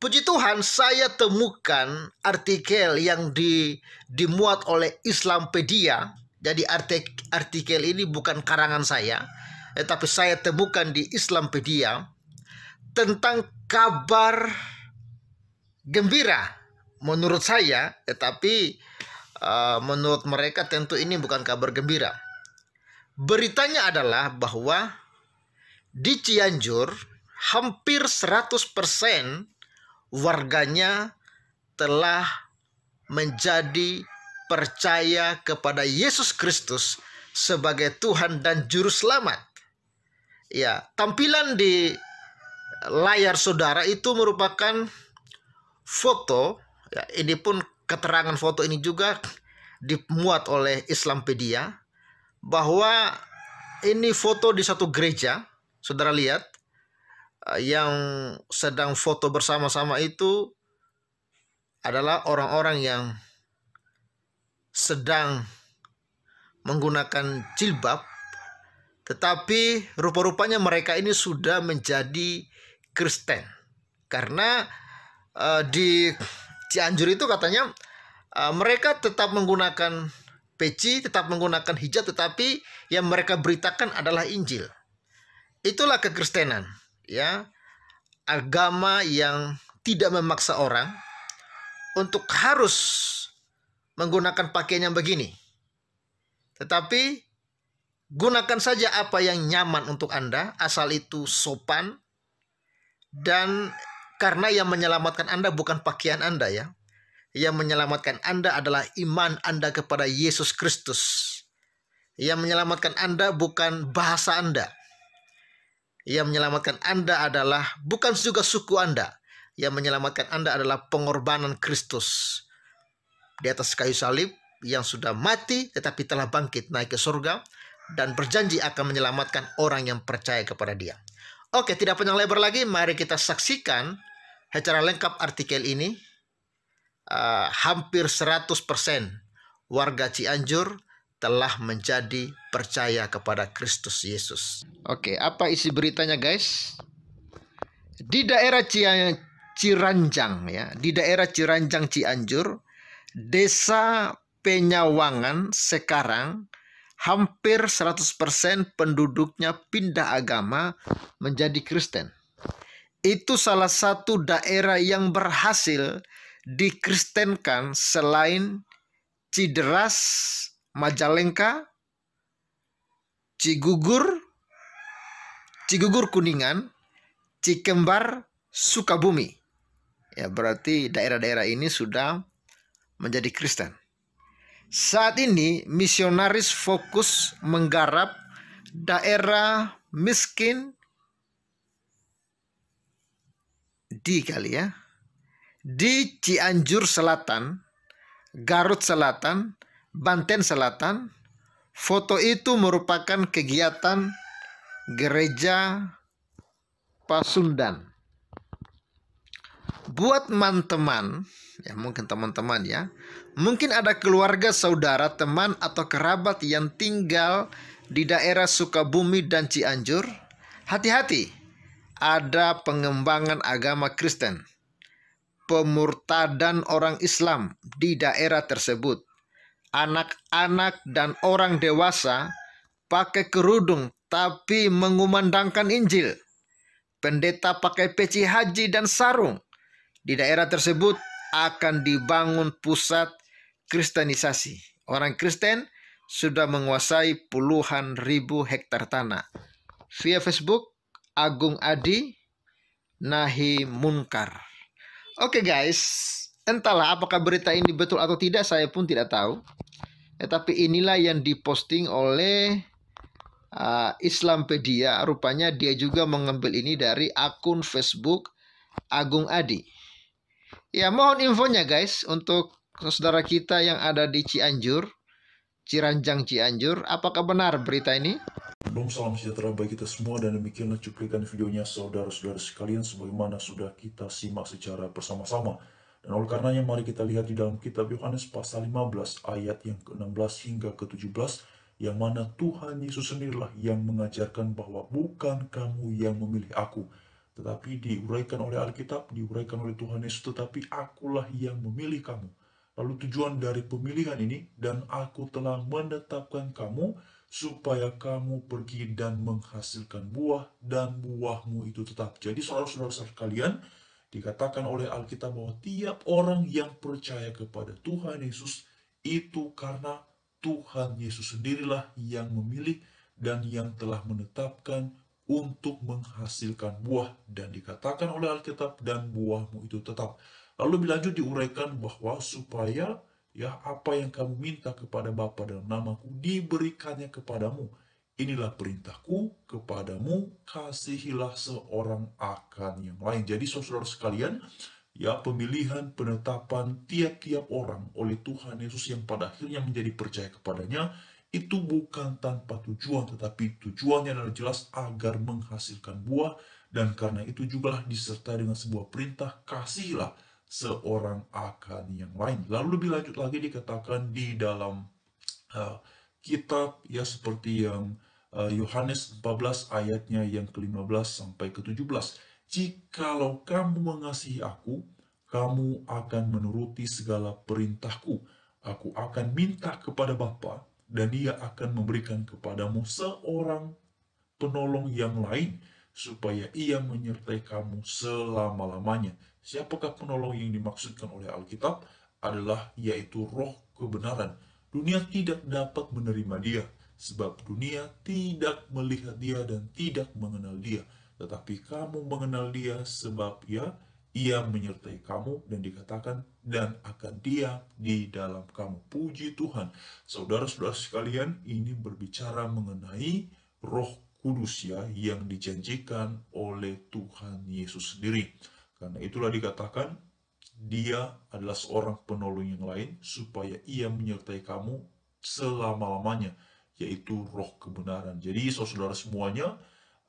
Puji Tuhan, saya temukan artikel yang dimuat oleh Islampedia. Jadi artikel ini bukan karangan saya, tetapi saya temukan di Islampedia tentang kabar gembira menurut saya, tetapi menurut mereka tentu ini bukan kabar gembira. Beritanya adalah bahwa di Cianjur hampir 100% warganya telah menjadi percaya kepada Yesus Kristus sebagai Tuhan dan Juru Selamat. Ya, tampilan di layar saudara itu merupakan foto. Ya, ini pun keterangan foto ini juga dimuat oleh Islampedia, bahwa ini foto di satu gereja. Saudara lihat, yang sedang foto bersama-sama itu adalah orang-orang yang sedang menggunakan jilbab, tetapi rupa-rupanya mereka ini sudah menjadi Kristen. Karena di Cianjur itu katanya mereka tetap menggunakan peci, tetap menggunakan hijab, tetapi yang mereka beritakan adalah Injil. Itulah kekristenan, ya, agama yang tidak memaksa orang untuk harus menggunakan pakaian yang begini. Tetapi gunakan saja apa yang nyaman untuk Anda, asal itu sopan, dan karena yang menyelamatkan Anda bukan pakaian Anda, ya. Yang menyelamatkan Anda adalah iman Anda kepada Yesus Kristus. Yang menyelamatkan Anda bukan bahasa Anda. Yang menyelamatkan Anda adalah bukan juga suku Anda. Yang menyelamatkan Anda adalah pengorbanan Kristus di atas kayu salib, yang sudah mati tetapi telah bangkit naik ke surga dan berjanji akan menyelamatkan orang yang percaya kepada Dia. Oke, tidak panjang lebar lagi, mari kita saksikan secara lengkap artikel ini. Hampir 100% warga Cianjur telah menjadi percaya kepada Kristus Yesus. Oke, apa isi beritanya, guys? Di daerah Ciranjang, ya, di daerah Ciranjang Cianjur, Desa Penyawangan sekarang hampir 100% penduduknya pindah agama menjadi Kristen. Itu salah satu daerah yang berhasil dikristenkan selain Cideras, Majalengka, Cigugur Kuningan, Cikembar, Sukabumi. Ya, berarti daerah-daerah ini sudah menjadi Kristen. Saat ini misionaris fokus menggarap daerah miskin di Cianjur Selatan, Garut Selatan, Banten Selatan. Foto itu merupakan kegiatan gereja Pasundan. Buat teman-teman, ya mungkin teman-teman, ya, mungkin ada keluarga, saudara, teman, atau kerabat yang tinggal di daerah Sukabumi dan Cianjur. Hati-hati, ada pengembangan agama Kristen, pemurtadan orang Islam di daerah tersebut. Anak-anak dan orang dewasa pakai kerudung tapi mengumandangkan Injil. Pendeta pakai peci haji dan sarung. Di daerah tersebut akan dibangun pusat kristenisasi. Orang Kristen sudah menguasai puluhan ribu hektar tanah. Via Facebook, Agung Adi Nahi Munkar. Oke, guys, entahlah apakah berita ini betul atau tidak, saya pun tidak tahu. Tapi inilah yang diposting oleh Islampedia. Rupanya dia juga mengambil ini dari akun Facebook Agung Adi. Ya, mohon infonya, guys, untuk saudara kita yang ada di Cianjur, Ciranjang Cianjur. Apakah benar berita ini? Salam sejahtera bagi kita semua, dan demikianlah cuplikan videonya saudara-saudara sekalian sebagaimana sudah kita simak secara bersama-sama. Dan oleh karenanya mari kita lihat di dalam kitab Yohanes pasal 15 ayat yang ke-16 hingga ke-17, yang mana Tuhan Yesus sendirilah yang mengajarkan bahwa bukan kamu yang memilih aku, tetapi diuraikan oleh Alkitab, diuraikan oleh Tuhan Yesus, tetapi akulah yang memilih kamu. Lalu tujuan dari pemilihan ini, dan aku telah menetapkan kamu supaya kamu pergi dan menghasilkan buah, dan buahmu itu tetap. Jadi saudara-saudara sekalian, dikatakan oleh Alkitab bahwa tiap orang yang percaya kepada Tuhan Yesus itu karena Tuhan Yesus sendirilah yang memilih dan yang telah menetapkan untuk menghasilkan buah, dan dikatakan oleh Alkitab dan buahmu itu tetap. Lalu lebih lanjut diuraikan bahwa supaya apa yang kamu minta kepada Bapa dalam namaku diberikannya kepadamu. Inilah perintahku kepadamu, kasihilah seorang akan yang lain. Jadi saudara sekalian, pemilihan penetapan tiap-tiap orang oleh Tuhan Yesus yang pada akhirnya menjadi percaya kepadanya itu bukan tanpa tujuan, tetapi tujuannya adalah jelas agar menghasilkan buah, dan karena itu juga disertai dengan sebuah perintah, kasihilah seorang akan yang lain. Lalu lebih lanjut lagi dikatakan di dalam uh, kitab seperti yang Yohanes 14 ayatnya yang ke-15 sampai ke-17. Jikalau kamu mengasihi aku, kamu akan menuruti segala perintahku. Aku akan minta kepada Bapa, dan Dia akan memberikan kepadamu seorang penolong yang lain, supaya Ia menyertai kamu selama-lamanya. Siapakah penolong yang dimaksudkan oleh Alkitab? Adalah yaitu Roh kebenaran. Dunia tidak dapat menerima Dia, sebab dunia tidak melihat Dia dan tidak mengenal Dia. Tetapi kamu mengenal Dia, sebab Ia menyertai kamu, dan dikatakan dan akan diam di dalam kamu. Puji Tuhan. Saudara-saudara sekalian, ini berbicara mengenai Roh Kudus yang dijanjikan oleh Tuhan Yesus sendiri. Karena itulah dikatakan Dia adalah seorang penolong yang lain supaya Ia menyertai kamu selama-lamanya, yaitu Roh kebenaran. Jadi saudara semuanya,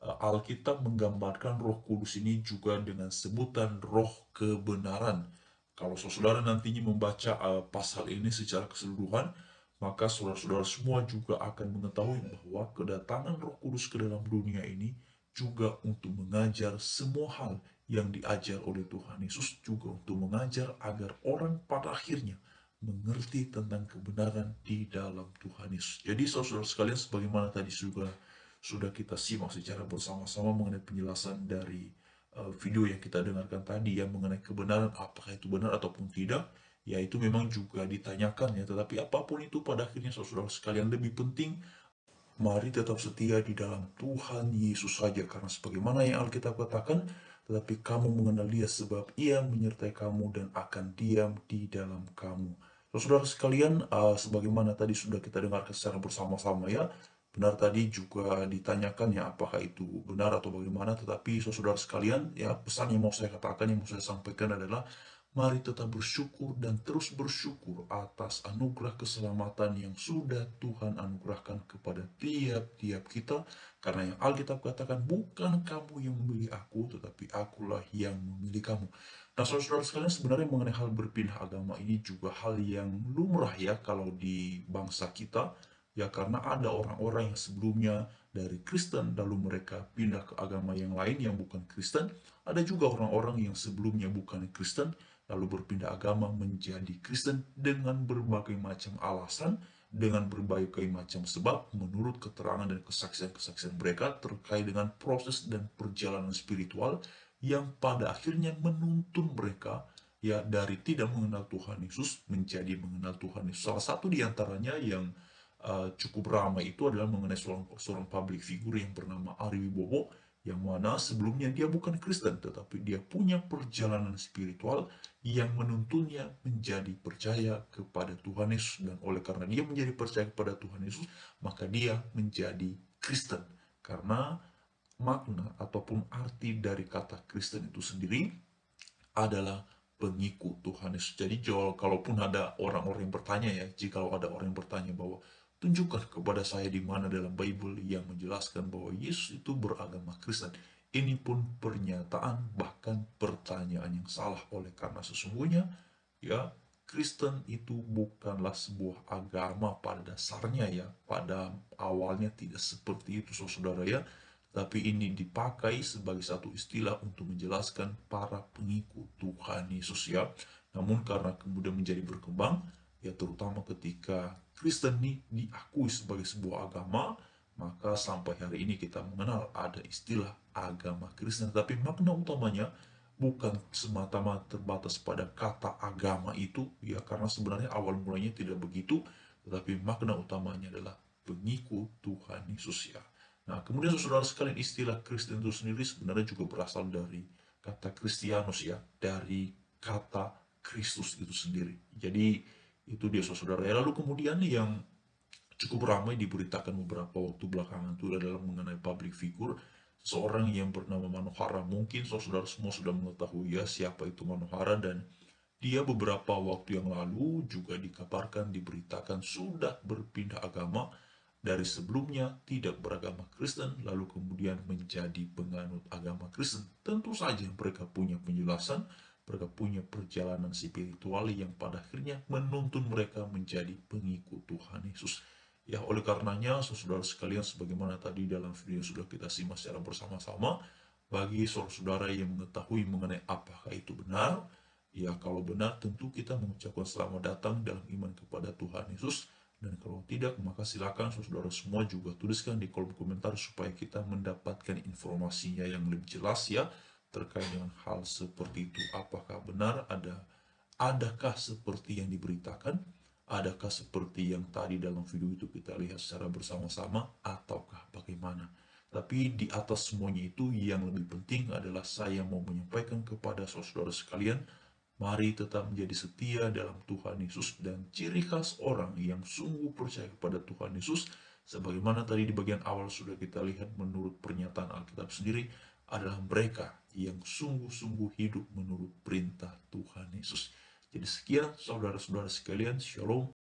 Alkitab menggambarkan Roh Kudus ini juga dengan sebutan Roh kebenaran. Kalau saudara nantinya membaca pasal ini secara keseluruhan, maka saudara-saudara semua juga akan mengetahui bahwa kedatangan Roh Kudus ke dalam dunia ini juga untuk mengajar semua hal yang diajar oleh Tuhan Yesus, juga untuk mengajar agar orang pada akhirnya mengerti tentang kebenaran di dalam Tuhan Yesus. Jadi saudara-saudara sekalian, sebagaimana tadi sudah kita simak secara bersama-sama mengenai penjelasan dari video yang kita dengarkan tadi mengenai kebenaran, apakah itu benar ataupun tidak, itu memang juga ditanyakan tetapi apapun itu pada akhirnya saudara sekalian, lebih penting mari tetap setia di dalam Tuhan Yesus saja, karena sebagaimana yang Alkitab katakan, tetapi kamu mengenal Dia sebab Ia menyertai kamu dan akan diam di dalam kamu. Saudara sekalian, sebagaimana tadi sudah kita dengarkan secara bersama-sama benar tadi juga ditanyakan apakah itu benar atau bagaimana, tetapi saudara sekalian pesan yang mau saya katakan, yang mau saya sampaikan adalah mari tetap bersyukur dan terus bersyukur atas anugerah keselamatan yang sudah Tuhan anugerahkan kepada tiap-tiap kita. Karena yang Alkitab katakan, bukan kamu yang memilih aku, tetapi akulah yang memilih kamu. Nah, saudara-saudara sekalian, sebenarnya mengenai hal berpindah agama ini juga hal yang lumrah kalau di bangsa kita. Karena ada orang-orang yang sebelumnya dari Kristen, lalu mereka pindah ke agama yang lain yang bukan Kristen. Ada juga orang-orang yang sebelumnya bukan Kristen, lalu berpindah agama menjadi Kristen dengan berbagai macam alasan, dengan berbagai macam sebab, menurut keterangan dan kesaksian-kesaksian mereka terkait dengan proses dan perjalanan spiritual yang pada akhirnya menuntun mereka dari tidak mengenal Tuhan Yesus menjadi mengenal Tuhan Yesus. Salah satu di antaranya yang cukup ramai itu adalah mengenai seorang public figure yang bernama Ari Wibowo, yang mana sebelumnya dia bukan Kristen, tetapi dia punya perjalanan spiritual yang menuntunnya menjadi percaya kepada Tuhan Yesus. Dan oleh karena dia menjadi percaya kepada Tuhan Yesus, maka dia menjadi Kristen. Karena makna ataupun arti dari kata Kristen itu sendiri adalah pengikut Tuhan Yesus. Jadi kalaupun ada orang-orang yang bertanya jika ada orang yang bertanya bahwa tunjukkan kepada saya di mana dalam Bible yang menjelaskan bahwa Yesus itu beragama Kristen. Ini pun pernyataan, bahkan pertanyaan yang salah, oleh karena sesungguhnya Kristen itu bukanlah sebuah agama pada dasarnya pada awalnya tidak seperti itu saudara tapi ini dipakai sebagai satu istilah untuk menjelaskan para pengikut Tuhan Yesus ya. Namun karena kemudian menjadi berkembang, ya terutama ketika Kristen ini diakui sebagai sebuah agama, maka sampai hari ini kita mengenal ada istilah agama Kristen. Tapi makna utamanya bukan semata-mata terbatas pada kata agama itu, ya karena sebenarnya awal mulanya tidak begitu, tetapi makna utamanya adalah pengikut Tuhan Yesus ya. Nah, kemudian saudara sekalian istilah Kristen itu sendiri sebenarnya juga berasal dari kata Kristianus ya, dari kata Kristus itu sendiri. Jadi itu dia saudara. Ya, lalu kemudian yang cukup ramai diberitakan beberapa waktu belakangan itu adalah mengenai public figure seorang yang bernama Manohara. Mungkin saudara semua sudah mengetahui ya siapa itu Manohara, dan dia beberapa waktu yang lalu juga dikabarkan diberitakan sudah berpindah agama dari sebelumnya tidak beragama Kristen lalu kemudian menjadi penganut agama Kristen. Tentu saja mereka punya penjelasan, mereka punya perjalanan spiritual yang pada akhirnya menuntun mereka menjadi pengikut Tuhan Yesus. Ya, oleh karenanya, saudara sekalian, sebagaimana tadi dalam video yang sudah kita simak secara bersama-sama, bagi saudara-saudara yang mengetahui mengenai apakah itu benar, ya kalau benar tentu kita mengucapkan selamat datang dalam iman kepada Tuhan Yesus. Dan kalau tidak, maka silakan saudara semua juga tuliskan di kolom komentar supaya kita mendapatkan informasinya yang lebih jelas ya terkait dengan hal seperti itu. Apakah benar adakah seperti yang diberitakan? Adakah seperti yang tadi dalam video itu kita lihat secara bersama-sama ataukah bagaimana? Tapi di atas semuanya itu yang lebih penting adalah saya mau menyampaikan kepada saudara sekalian, mari tetap menjadi setia dalam Tuhan Yesus, dan ciri khas orang yang sungguh percaya kepada Tuhan Yesus, sebagaimana tadi di bagian awal sudah kita lihat menurut pernyataan Alkitab sendiri, adalah mereka yang sungguh-sungguh hidup menurut perintah Tuhan Yesus. Jadi sekian saudara-saudara sekalian, Shalom.